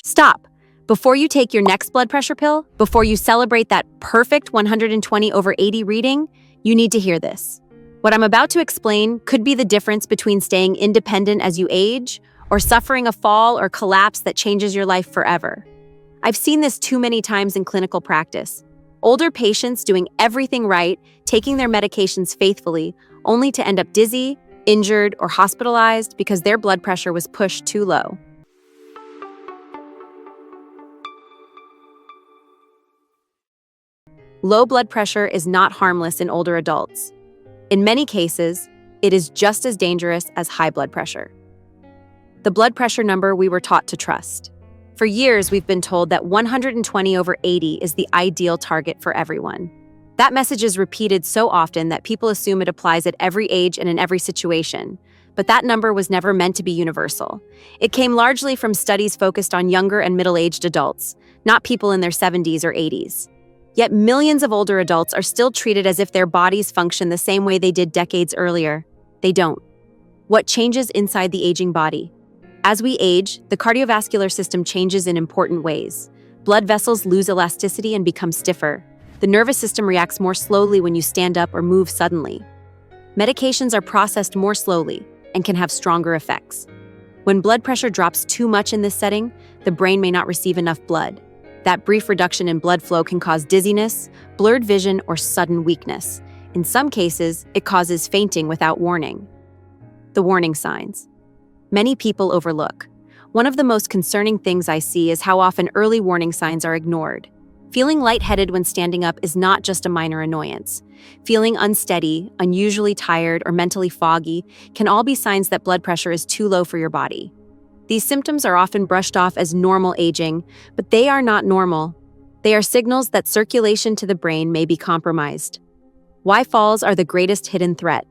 Stop. Before you take your next blood pressure pill, before you celebrate that perfect 120/80 reading, you need to hear this. What I'm about to explain could be the difference between staying independent as you age or suffering a fall or collapse that changes your life forever. I've seen this too many times in clinical practice. Older patients doing everything right, taking their medications faithfully, only to end up dizzy, injured, or hospitalized because their blood pressure was pushed too low. Low blood pressure is not harmless in older adults. In many cases, it is just as dangerous as high blood pressure. The blood pressure number we were taught to trust. For years, we've been told that 120/80 is the ideal target for everyone. That message is repeated so often that people assume it applies at every age and in every situation. But that number was never meant to be universal. It came largely from studies focused on younger and middle-aged adults, not people in their 70s or 80s. Yet millions of older adults are still treated as if their bodies function the same way they did decades earlier. They don't. What changes inside the aging body? As we age, the cardiovascular system changes in important ways. Blood vessels lose elasticity and become stiffer. The nervous system reacts more slowly when you stand up or move suddenly. Medications are processed more slowly and can have stronger effects. When blood pressure drops too much in this setting, the brain may not receive enough blood. That brief reduction in blood flow can cause dizziness, blurred vision, or sudden weakness. In some cases, it causes fainting without warning. The warning signs. Many people overlook. One of the most concerning things I see is how often early warning signs are ignored. Feeling lightheaded when standing up is not just a minor annoyance. Feeling unsteady, unusually tired, or mentally foggy can all be signs that blood pressure is too low for your body. These symptoms are often brushed off as normal aging, but they are not normal. They are signals that circulation to the brain may be compromised. Why falls are the greatest hidden threat.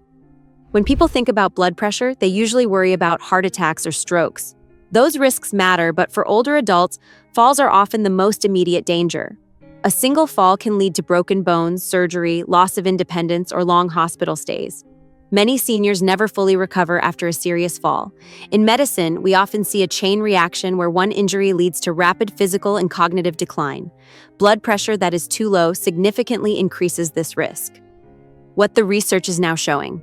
When people think about blood pressure, they usually worry about heart attacks or strokes. Those risks matter, but for older adults, falls are often the most immediate danger. A single fall can lead to broken bones, surgery, loss of independence, or long hospital stays. Many seniors never fully recover after a serious fall. In medicine, we often see a chain reaction where one injury leads to rapid physical and cognitive decline. Blood pressure that is too low significantly increases this risk. What the research is now showing.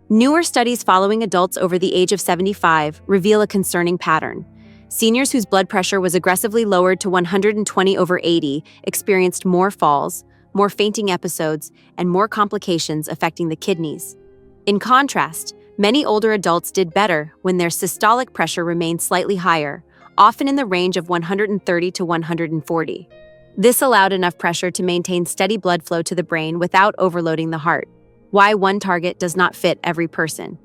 Newer studies following adults over the age of 75 reveal a concerning pattern. Seniors whose blood pressure was aggressively lowered to 120/80 experienced more falls, more fainting episodes, and more complications affecting the kidneys. In contrast, many older adults did better when their systolic pressure remained slightly higher, often in the range of 130 to 140. This allowed enough pressure to maintain steady blood flow to the brain without overloading the heart. Why one target does not fit every person.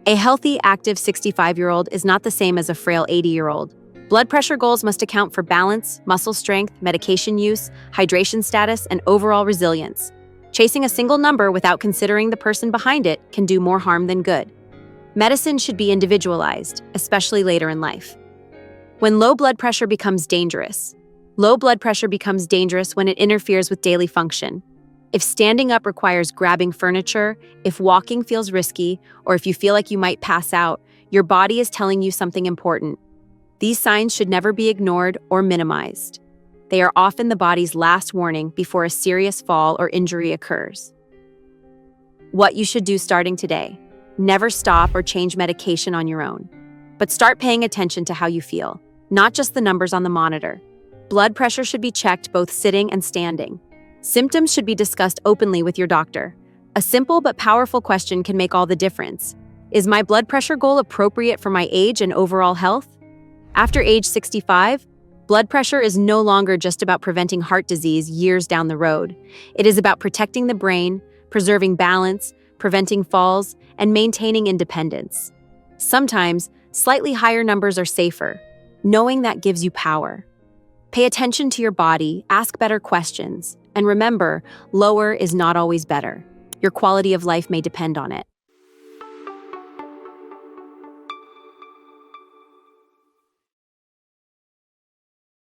A healthy, active 65-year-old is not the same as a frail 80-year-old. Blood pressure goals must account for balance, muscle strength, medication use, hydration status, and overall resilience. Chasing a single number without considering the person behind it can do more harm than good. Medicine should be individualized, especially later in life. When low blood pressure becomes dangerous. Low blood pressure becomes dangerous when it interferes with daily function. If standing up requires grabbing furniture, if walking feels risky, or if you feel like you might pass out, your body is telling you something important. These signs should never be ignored or minimized. They are often the body's last warning before a serious fall or injury occurs. What you should do starting today. Never stop or change medication on your own. But start paying attention to how you feel, not just the numbers on the monitor. Blood pressure should be checked both sitting and standing. Symptoms should be discussed openly with your doctor. A simple but powerful question can make all the difference. Is my blood pressure goal appropriate for my age and overall health? After age 65, blood pressure is no longer just about preventing heart disease years down the road. It is about protecting the brain, preserving balance, preventing falls, and maintaining independence. Sometimes, slightly higher numbers are safer. Knowing that gives you power. Pay attention to your body, ask better questions, and remember, lower is not always better. Your quality of life may depend on it.